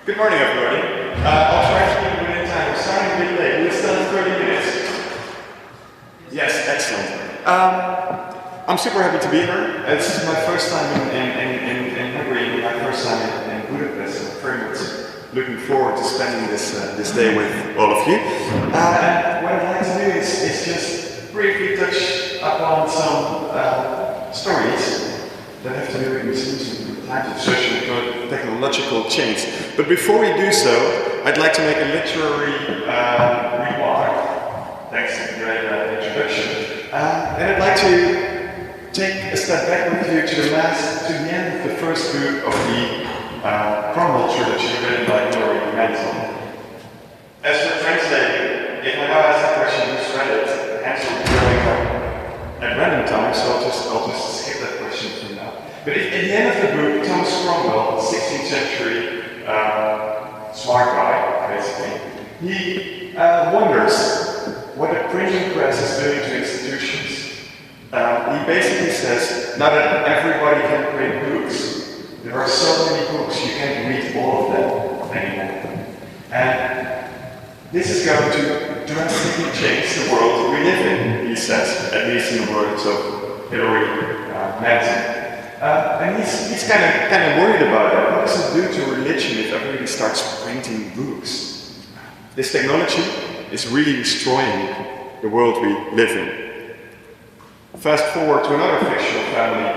Good morning, everybody. I'll try to keep it within time. We're starting a bit late. We're still in 30 minutes. Yes, excellent. I'm super happy to be here. This is my first time in Hungary, my first time in Budapest. I'm very much looking forward to spending this day with all of you. And what I'd like to do is just briefly touch upon some stories that have to do with museums and times of social and technological change. But before we do so, I'd like to make a literary remark. Thanks for the great introduction. And I'd like to take a step back with you to the end of the first book of the Cromwell trilogy written by Hilary Mantel. As for translating, if I now ask the question who's read it, the answer will be going up at random time, so I'll just skip that question for now. But at the end of the book, Thomas Cromwell, 16th century smart guy, basically, he wonders what the printing press is doing to institutions. He basically says, now that everybody can print books, there are so many books, you can't read all of them anymore. And this is going to drastically change the world we live in, he says, at least in the words of Hilary Mantel. And he's kind of worried about that. What does it do to religion if everybody starts printing books? This technology is really destroying the world we live in. Fast forward to another fictional family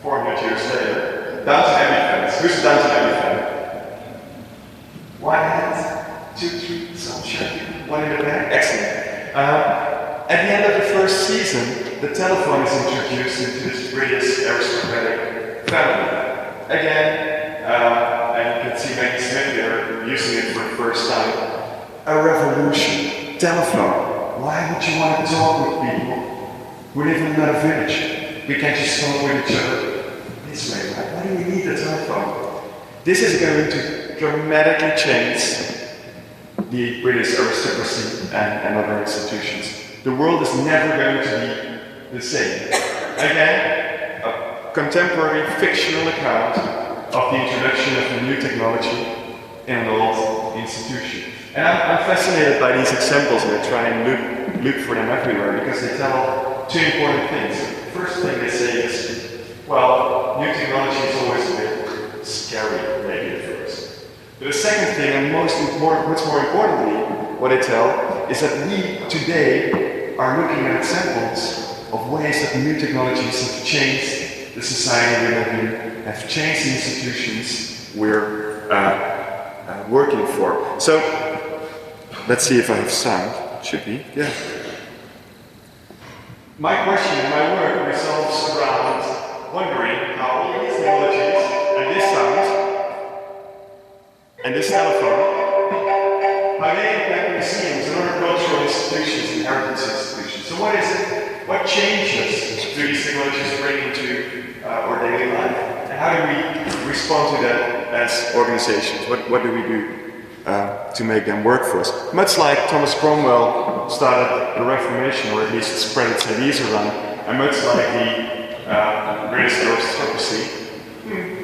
400 years later. Downton Abbey fans. Who's a Downton Abbey fan? One hand, two, three, some check. One in the back. Excellent. At the end of the first season, the telephone is introduced into this British aristocratic family. Again, and you can see Maggie Smith here using it for the first time. A revolution. Telephone. Why would you want to talk with people who live in another village? We can't just talk with each other this way, right? Why do we need the telephone? This is going to dramatically change the British aristocracy and other institutions. The world is never going to be the same. Again, a contemporary fictional account of the introduction of a new technology in an old institution. And I'm fascinated by these examples and I try and look for them everywhere because they tell two important things. The first thing they say is, well, new technology is always a bit scary, maybe at first. But the second thing, and much more importantly, what they tell is that we today are looking at examples of ways that new technologies have changed the society we live in, have changed the institutions we're working for. So, let's see if I have sound. Should be, yeah. My question and my work revolves around wondering how all these technologies and this sound and this telephone, how they impact museums and other cultural institutions and heritage institutions. So what is it? What changes do these technologies bring into our daily life? And how do we respond to that as organizations? What do we do to make them work for us? Much like Thomas Cromwell started the Reformation, or at least spread its ideas around, and much like the British aristocracy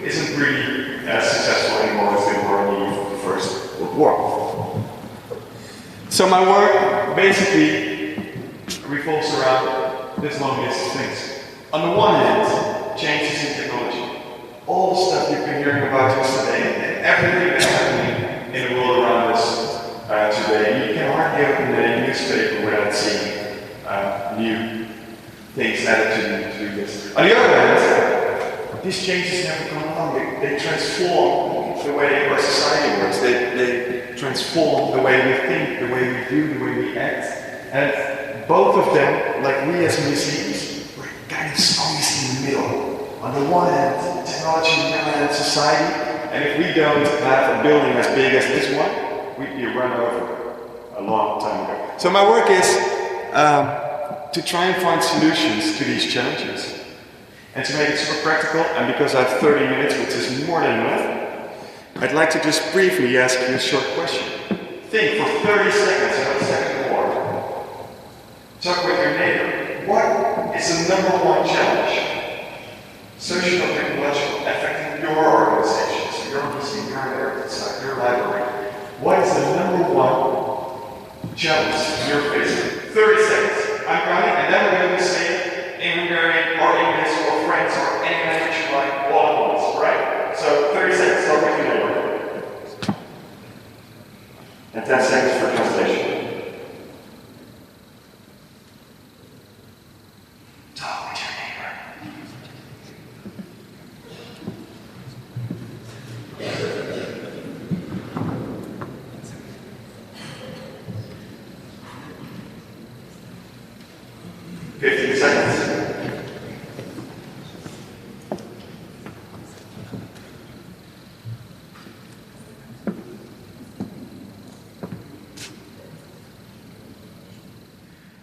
isn't really as successful anymore as they were in the eve of the First World War. So my work basically revolves around this long list of things. On the one hand, changes in technology. All the stuff you've been hearing about yesterday, and everything that's happening in the world around us today. You can hardly open a newspaper without seeing new things added to the list. On the other hand, these changes never come along. They transform the way our society works. They transform the way we think, the way we do, the way we act. And both of them, like we as museums, we're kind of always in the middle. On the one hand, technology, and the other hand, society. And if we don't have a building as big as this one, we'd be run over a long time ago. So my work is to try and find solutions to these challenges. And to make it super practical, and because I have 30 minutes, which is more than enough, I'd like to just briefly ask you a short question. Think for 30 seconds about the Second War. Talk with your neighbor. What is the number one challenge, social or technological, affecting your organization, so your museum, your challenge in your face. 30 seconds. I'm counting, and then we're going to say in Hungarian or English or French or any language you like all at once, right? So 30 seconds, start with your neighbor. And 10 seconds for translation. Talk with your neighbor.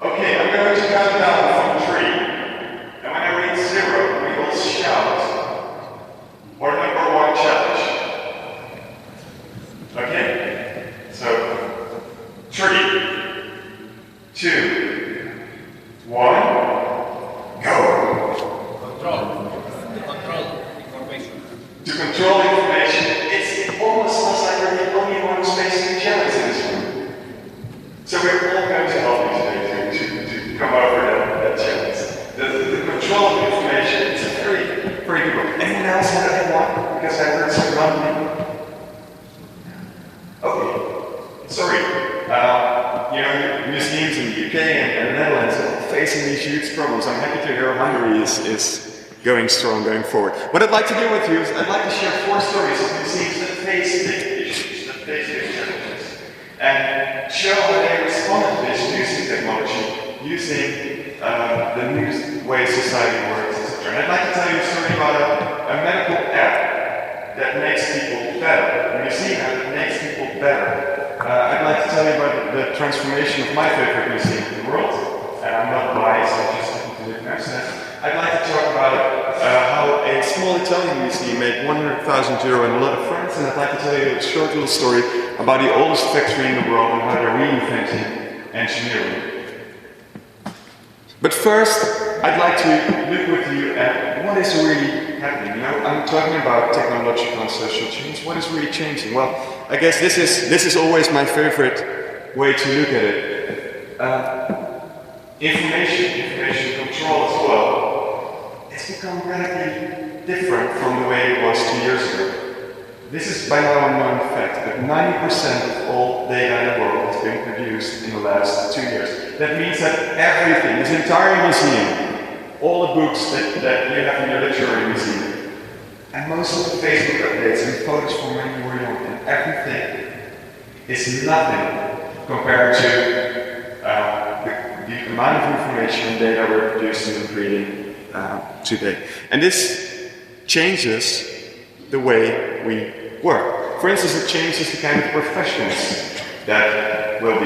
Okay, I'm going to count down from 3. And when I read 0, we will shout our number 1 challenge. Okay? So, 3, 2, 1, go! Control information. To control information, it's almost like we're the only one who's facing a challenge in this room. So we're all going to help you today to come over that challenge. The control of information is a very good one. Anyone else have that one? Because I heard some grumbling. Okay, sorry. Museums in the UK and the Netherlands are facing these huge problems. I'm happy to hear Hungary is going strong going forward. What I'd like to do with you is I'd like to share 4 stories of museums that face big issues, that face big challenges, and show how they responded to this using technology, using the new way society works, etc. And I'd like to tell you a story about a medical app that makes people better, a museum app that makes people better. I'd like to tell you about the transformation of my favorite museum in the world, and I'm not biased, I just happen to live next to that. I'd like to talk about how a small Italian museum made €100,000 and a lot of friends, and I'd like to tell you a short little story about the oldest factory in the world and how they're reinventing engineering. But first, I'd like to look with you at what is really happening. You know, I'm talking about technological and social change. What is really changing? Well, I guess this is always my favorite way to look at it. Information control as well. It's become radically different from the way it was 2 years ago. This is by now a known fact that 90% of all data in the world has been produced in the last 2 years. That means that everything, this entire museum, all the books that you have in your literary museum, and most of the Facebook updates and photos from when you were young, and everything is nothing compared to the amount of information and data we're producing and creating today. And this changes the way we work. For instance, it changes the kind of professions that will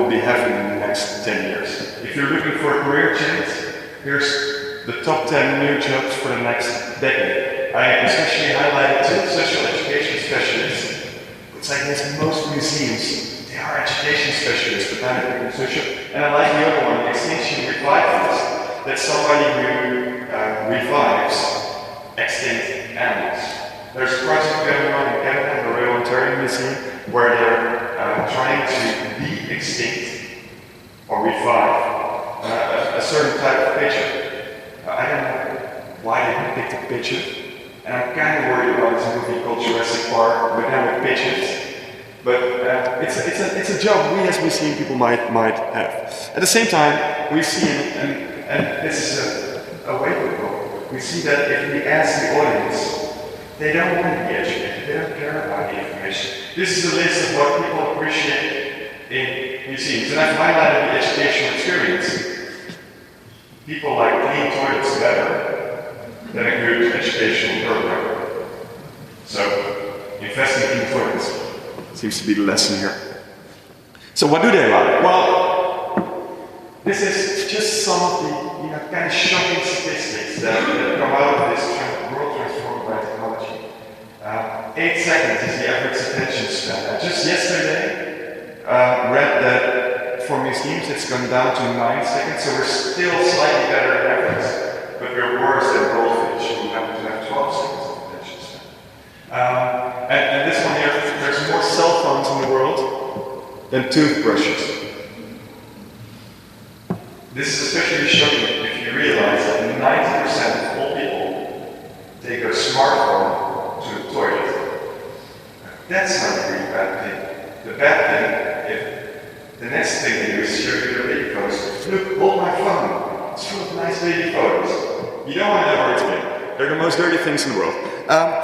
be having in the next 10 years. If you're looking for a career change, here's the top 10 new jobs for the next decade. I especially highlighted 2 social education specialists. It's like this, most museums, they are education specialists, botanically and social. And I like the other one, extinction revivalist. That's somebody who revives extinct animals. There's a project going on in Canada, the Royal Ontario Museum, where they're trying to de-extinct or revive a certain type of pigeon. I don't know why they picked a pigeon, and I'm kind of worried about this movie called Jurassic Park, but now with pigeons. But it's a job we as museum people might have. At the same time, we see, and this is a wake-up call, we see that if we ask the audience, they don't want to be educated, they don't care about the information. This is a list of what people appreciate in museums, and I've highlighted the educational experience. People like clean toilets better than a good educational program. So, investing in clean toilets seems to be the lesson here. So what do they like? Well, this is just some of the kind of shocking statistics that come out of this world transformed by technology. 8 seconds is the average attention span. I just yesterday read that for museums it's gone down to 9 seconds, so we're still slightly better than average, but we're worse than goldfish, who happen to have 12 seconds of attention span. And this one here, there's more cell phones in the world than toothbrushes. This is especially shocking if you realize that 90% of all people take their smartphone to the toilet. That's not a really bad thing. The bad thing, if the next thing they do is show you their baby photos. Look, hold my phone. It's full of nice baby photos. You don't want to know where it's been. They're the most dirty things in the world.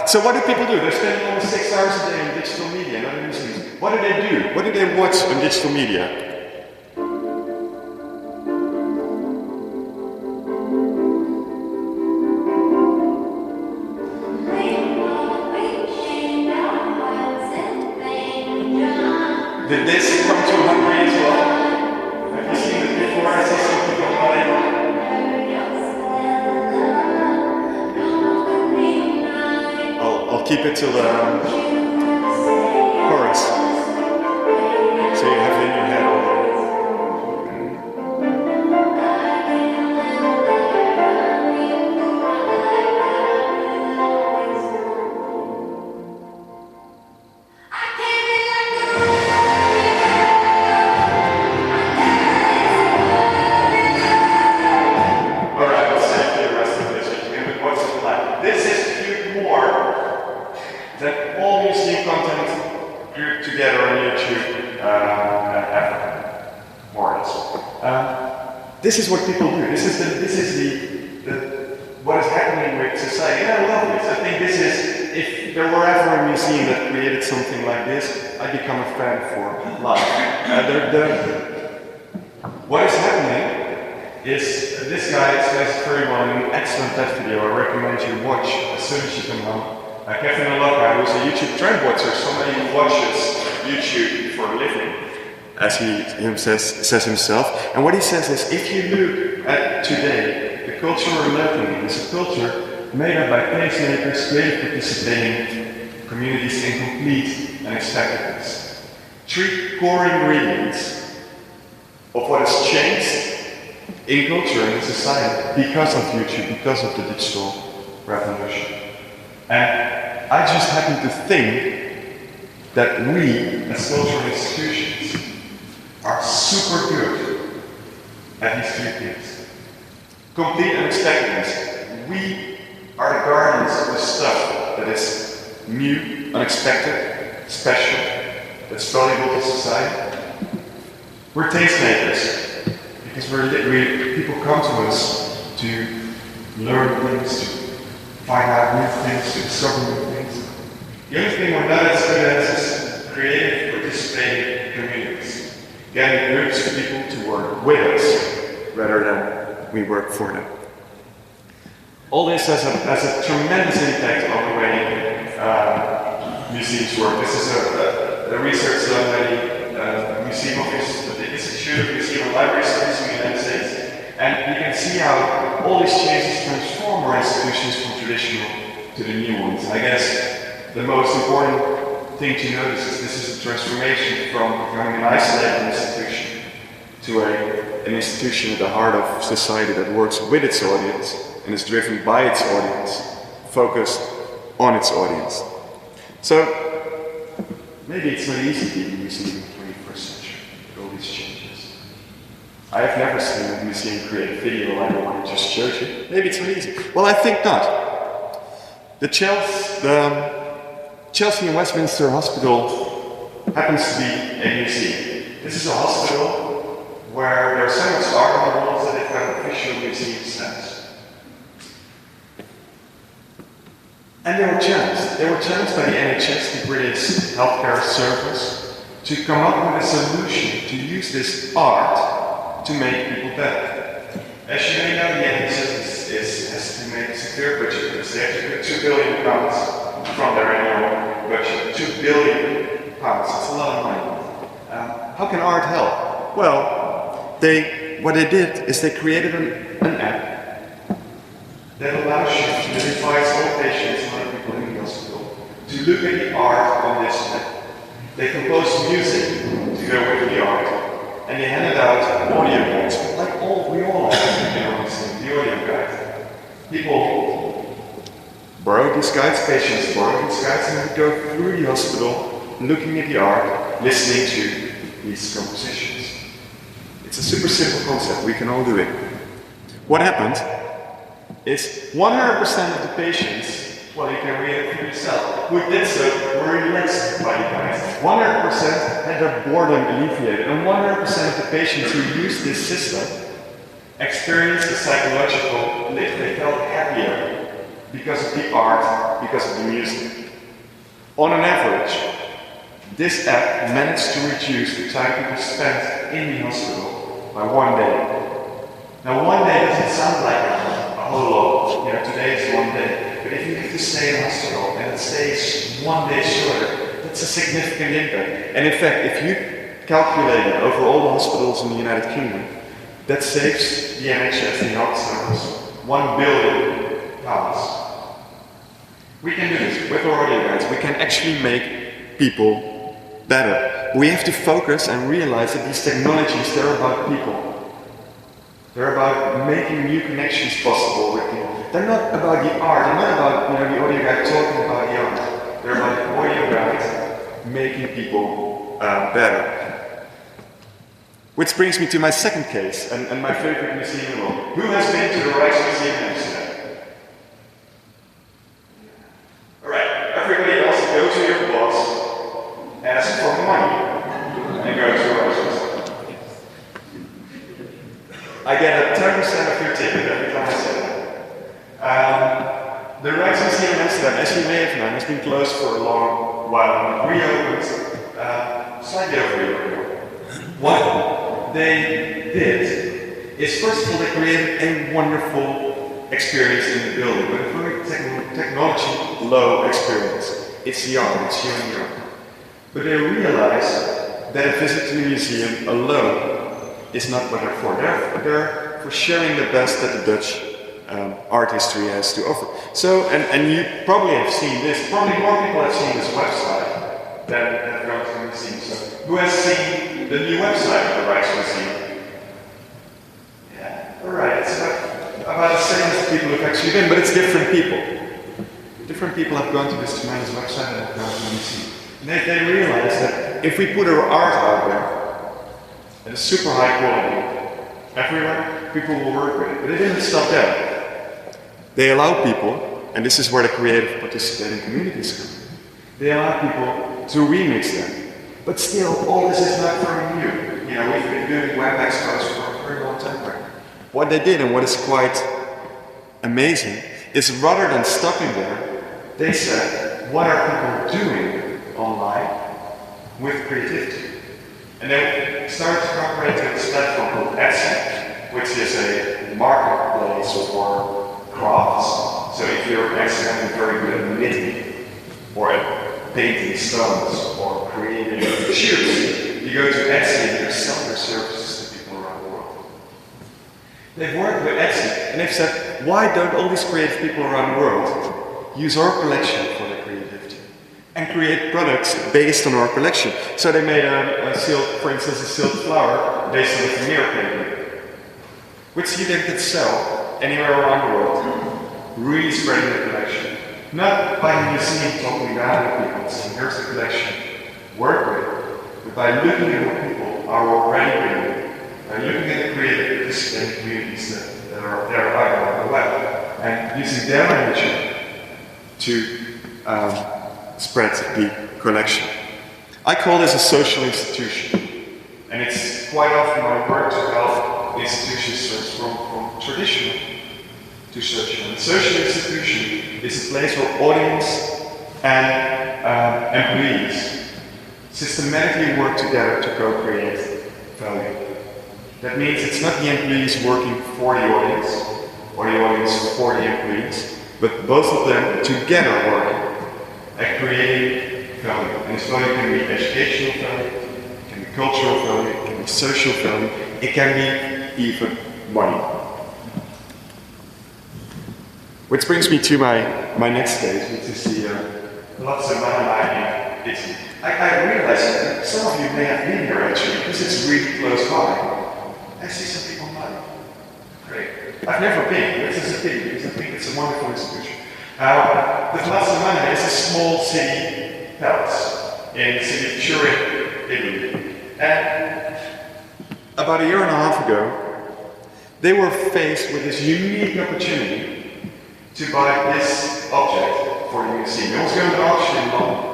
So what do people do? They're spending almost 6 hours a day on digital media and other news things. What do they do? What do they watch on digital media? Did this come to Hungary as well? Have you seen this before? I see some people playing. I'll keep it till the chorus, so you have it in your head already. This is viewed more than all museum content grouped together on YouTube ever, more or less. This is what people do. This is what is happening with society. And I love this. I think this is, if there were ever a museum that created something like this, I'd become a fan for life. What is happening is this guy, very well, an excellent TED video I recommend you watch as soon as you come home. Kevin Alaka, who's a YouTube trend watcher, somebody who watches YouTube for a living, as he says himself. And what he says is, if you look at today, the culture we're living in is a culture made up by tastemakers, creative participating communities in complete unexpectedness. 3 core ingredients of what has changed in culture and in society because of YouTube, because of the digital revolution. And I just happen to think that we, as cultural institutions, are super good at these 3 things. Complete unexpectedness. We are the guardians of the stuff that is new, unexpected, special, that's valuable to society. We're tastemakers. Because people come to us to learn things, to find out new things, to discover new things. The only thing we're not as good at is creative, participating communities. Getting groups of people to work with us rather than we work for them. All this has a tremendous impact on the way museums work. This is a research done by the Museum Office, the Institute of Museum and Library Studies in the United States. And you can see how all these changes transform our institutions from traditional to the new ones. And I guess the most important thing to notice is this is a transformation from becoming an isolated institution to an institution at the heart of society that works with its audience and is driven by its audience, focused on its audience. So, maybe it's not easy being a museum in the 21st century with all these changes. I have never seen a museum create a video like the one I just showed you. Maybe it's not easy. Well, I think not. The Chelsea and Westminster Hospital happens to be a museum. This is a hospital where there are so much art on the walls that they've got official museum status. And they were challenged by the NHS, the British Healthcare Service, to come up with a solution to use this art to make people better. As you may know, the NHS has to make a severe budget cuts. They have to put £2 billion from their annual budget. £2 billion, that's a lot of money. How can art help? Well, what they did is they created an app that allows you, that invites all patients and other people in the hospital to look at the art on this app. They compose music to go with the art, and they handed out audio guides, like we all have, the audio guide. People borrow these guides, patients borrow these guides, and we go through the hospital, looking at the art, listening to these compositions. It's a super simple concept, we can all do it. What happened is 100% of the patients, well, you can read it for yourself, who did so were relaxed by device. 100% had their boredom alleviated, and 100% of the patients who used this system experienced a psychological lift. They felt happier because of the art, because of the music. On an average, this app managed to reduce the time people spent in the hospital by 1 day. Now 1 day doesn't sound like a whole lot, today is 1 day, but if you have to stay in hospital and it stays 1 day shorter, that's a significant impact. And in fact, if you calculate it over all the hospitals in the United Kingdom, that saves the NHS, the health service, £1 billion. We can do this with our audio guides. We can actually make people better. We have to focus and realize that these technologies, they're about people. They're about making new connections possible with people. They're not about the art. They're not about the audio guide talking about the art. They're about the audio guide making people better. Which brings me to my second case, and my favorite museum in the world. Who has been to the Rijksmuseum in Amsterdam? Alright, everybody else go to your boss, ask for money, and go to the Rijksmuseum. I get a 10% of your ticket every time I say that. The Rijksmuseum in Amsterdam, as you may have known, has been closed for a long while and reopened slightly over a year ago. What they did is, first of all, they created a wonderful experience in the building, but a very technology-low experience. It's the art, it's you and the art. But they realized that a visit to the museum alone is not what they're for. They're there for sharing the best that the Dutch art history has to offer. So, and you probably have seen this, probably more people have seen this website than have gone to the museum. So, who has seen the new website of the Rijksmuseum? Yeah, alright, it's about the same as the people who've actually been, but it's different people. Different people have gone to this tremendous website and have gone to the museum. And they realized that if we put our art out there, at a super high quality, everywhere, people will work with it. But they didn't stop there. They allow people, and this is where the creative participating communities come, they allow people to remix them. But still, all this is not very new. We've been doing web expos for a very long time now. What they did, and what is quite amazing, is rather than stopping there, they said, what are people doing online with creativity? And they started to cooperate with this platform called Etsy, which is a marketplace for crafts. So if you're accidentally very good at knitting, or at painting stones, or creating shoes, you go to Etsy and you sell your services to people around the world. They've worked with Etsy, and they've said, why don't all these creative people around the world use our collection for their creativity? And create products based on our collection. So they made a silk, for instance, a silk flower based on a veneer painting, which you then could sell anywhere around the world, really spreading the collection. Not by the museum talking down at people and saying, here's the collection, work with it, but by looking at what people are already doing, by looking at the creative participating communities that are there out on the web, and using their energy to spread the collection. I call this a social institution, and it's quite often my work to help institutions from traditional to social. And a social institution is a place where audience and employees systematically work together to co-create value. That means it's not the employees working for the audience, or the audience for the employees, but both of them together working at creating value. And this value can be educational value, it can be cultural value, it can be social value, it can be even money. Which brings me to my next case, which is the Palazzo Madama in Italy. I realize that some of you may have been here actually, because it's really close by. I see some people nodding. Great. I've never been, which is a pity, because I think it's a wonderful institution. The Palazzo Madama is a small city palace in the city of Turin, Italy. And about a year and a half ago, they were faced with this unique opportunity to buy this object for the museum. It was going to auction in London.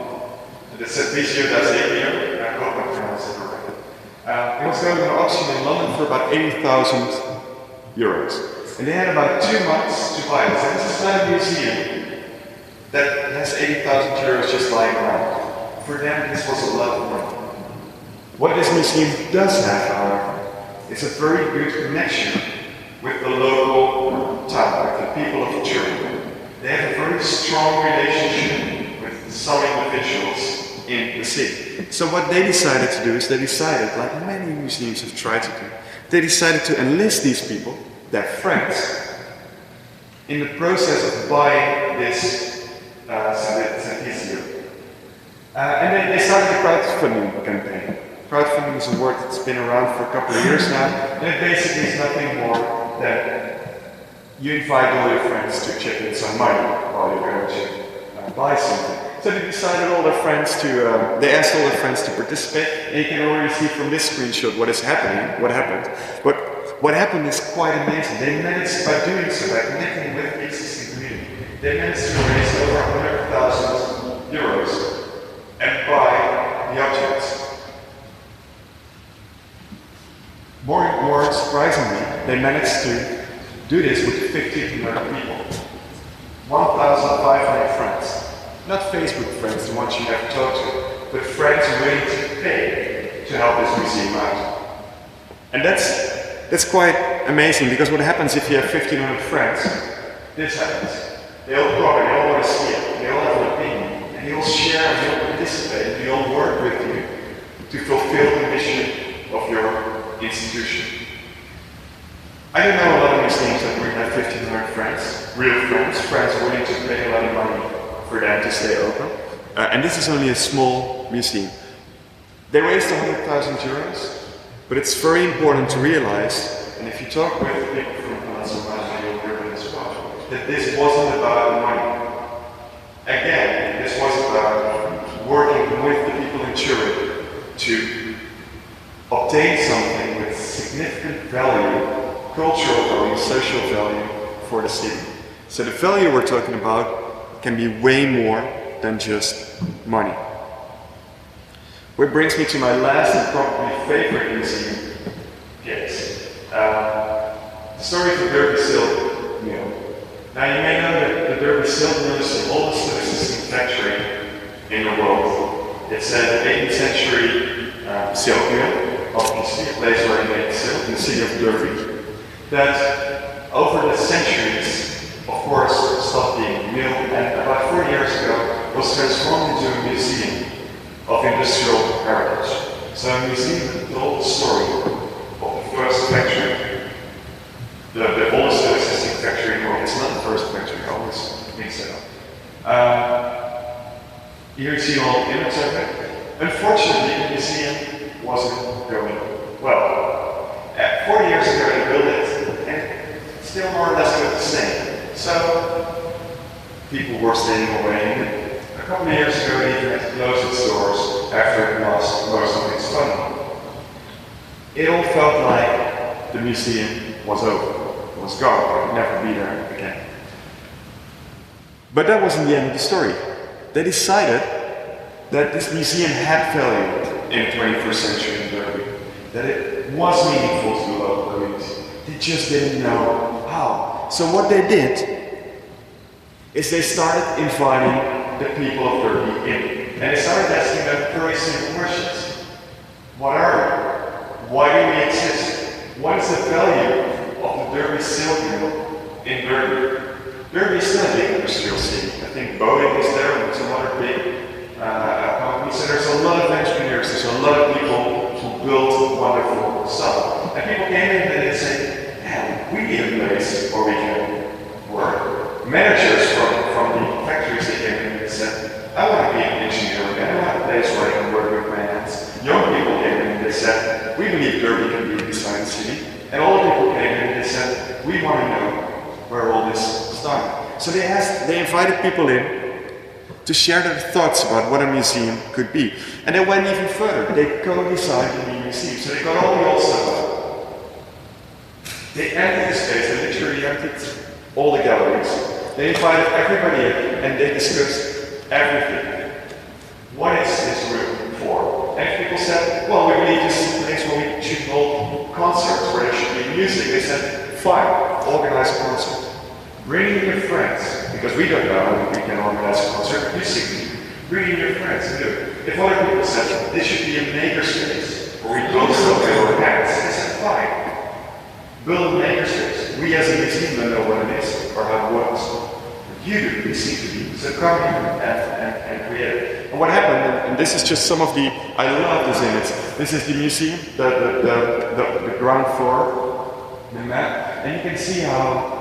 It's a Visio da Xebio, I hope I pronounced it correctly. It was going to auction in London for about 80,000 euros. And they had about 2 months to buy it. So this is not a museum that has 80,000 euros just lying around. For them, this was a lot of money. What this museum does have, however, is a very good connection with the local town, with the people of Turin. They have a very strong relationship with some individuals in the city. So what they decided to do is they decided, like many museums have tried to do, they decided to enlist these people, their friends, in the process of buying this Visio. And they started a crowdfunding campaign. Crowdfunding is a word that's been around for a couple of years now, and it basically is nothing more than you invite all your friends to chip in some money while you're going to buy something. So they decided all their friends to, they asked all their friends to participate, and you can already see from this screenshot what happened. But what happened is quite amazing. They managed, by doing so, by connecting with the existing community, they managed to raise over 100,000 euros and buy the objects. More surprisingly, they managed to do this with 1,500 people. 1,500 friends. Not Facebook friends, the ones you have talked to, but friends willing to pay to help this museum out. And that's quite amazing, because what happens if you have 1,500 friends, this happens. They all cooperate, they all want to see it, they all have an opinion, and they all share, and they all participate, and they all work with you to fulfill the mission of your institution. I don't know a lot of museums that really have 1,500 friends, real friends, friends willing to pay a lot of money for them to stay open. And this is only a small museum. They raised 100,000 euros, but it's very important to realize, and if you talk with people from Palazzo Maggi, you'll hear it as well, that this wasn't about money. Again, this was about working with the people in Turin to obtain something with significant value, cultural value, social value for the city. So the value we're talking about can be way more than just money. Which brings me to my last and probably favorite museum case. The story of the Derby Silk Mill. Now you may know that the Derby Silk Mill is the oldest subsisting factory in the world. It's an 18th century silk mill, obviously a place where they made silk in the city of Derby, that over the centuries, of course, stopped being a mill, and about 40 years ago was transformed into a museum of industrial heritage. So a museum that told the story of the first factory, the oldest existing factory in the world. It's not the first factory, I always mix it up. Here you see an old image of it. Unfortunately, the museum wasn't going well. 40 years ago they built it, and it still more or less looked the same. So people were staying away. A couple of years ago it even had to close its doors after it lost most of its funding. It all felt like the museum was over, was gone, it would never be there again. But that wasn't the end of the story. They decided that this museum had value in the 21st century in Derby, that it was meaningful to the local community. They just didn't know how. So what they did is they started inviting the people of Derby in. And they started asking them very simple questions. What are we? Why do we exist? What is the value of the Derby Silk Mill in Derby? Derby is still a big industrial city. I think Boeing is there and some other big companies. So there's a lot of engineers, there's a lot of people who build wonderful stuff. And people came in and they said, yeah, we need a place where we can work. Managers from the factories that came in and said, I want to be an engineer again, I want a place where I can work with my hands. Young people came in and they said, we believe Derby can be a design city. And all the people came in and they said, we want to know where all this started. So they invited people in, to share their thoughts about what a museum could be. And they went even further. They co-designed a new museum. So they got all the old stuff out. They emptied the space, they literally emptied all the galleries. They invited everybody in and they discussed everything. What is this room for? And people said, well, we believe this is a place where we should hold concerts, where there should be music. They said, fine, organize a concert. Bring in your friends, because we don't know how we can organize a concert, you see. Bring in your friends and do it. If other people said, this should be a makerspace, or we build something with our hands, they said, fine. Build a makerspace. We as a museum don't know what it is, or how it works. You do, you seem to be. So come here and create it. And what happened, and this is just some of the, I love this image. This is the museum, the ground floor, the map, and you can see how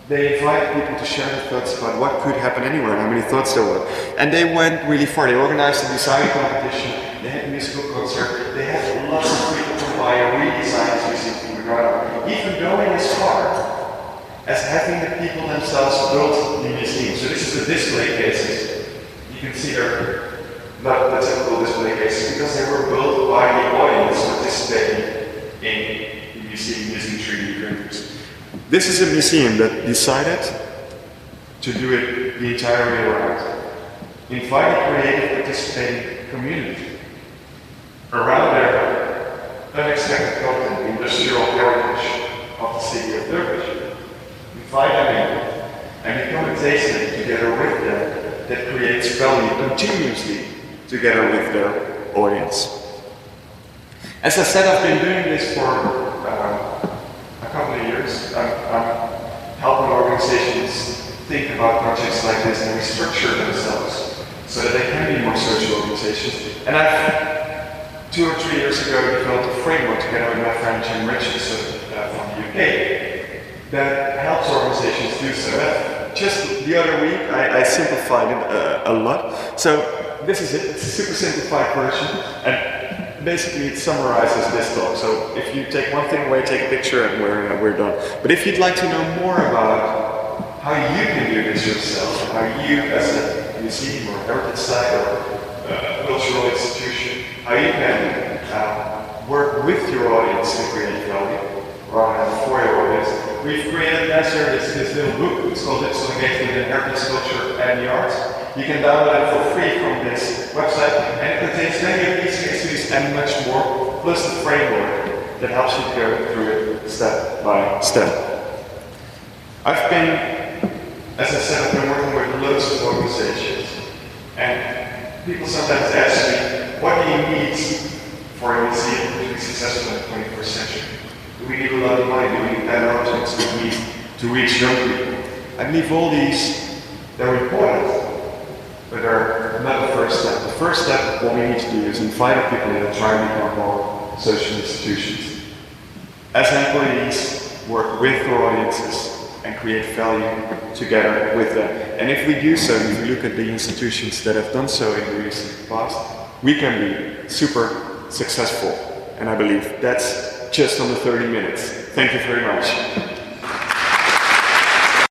they invited people to share their thoughts about what could happen anywhere and how many thoughts there were. And they went really far. They organized a design competition, they had a musical concert, they had lots of people come by and redesign this museum from the ground up. Even going as far as having the people themselves build the museum. So this is the display cases. You can see they're not the typical display cases because they were built by the audience participating in the museum using 3D printers. This is a museum that decided to do it the entire way around. Invite a creative participating community around their unexpected content, industrial heritage of the city of Durban. Invite them in and become a taster together with them that creates value continuously together with their audience. As I said, I've been doing this for a couple of years. I'm helping organizations think about projects like this and restructure themselves so that they can be more social organizations. And I've 2 or 3 years ago developed a framework together with my friend Jim Richardson from the UK that helps organizations do so. Just the other week I simplified it a lot. So this is it, it's a super simplified version. And basically it summarizes this talk. So if you take one thing away, take a picture and we're done. But if you'd like to know more about how you can do this yourself, how you as a museum or heritage site or cultural institution, how you can work with your audience to create value rather than for your audience, we've created this little book. It's called Digital Engagement in Heritage, Culture and the Arts. You can download it for free from this website, and it contains many of these cases and much more, plus the framework that helps you go through it step by step. I've been, as I said, I've been working with loads of organizations, and people sometimes ask me, what do you need for a museum to be successful in the 21st century? Do we need a lot of money? Do we need better objects? Do we need to reach young people? I believe all these, they're important, but they're not the first step. The first step, what we need to do is invite people in and try and become more social institutions. As employees, work with our audiences and create value together with them. And if we do so, if we look at the institutions that have done so in the recent past, we can be super successful. And I believe that's just under 30 minutes. Thank you very much.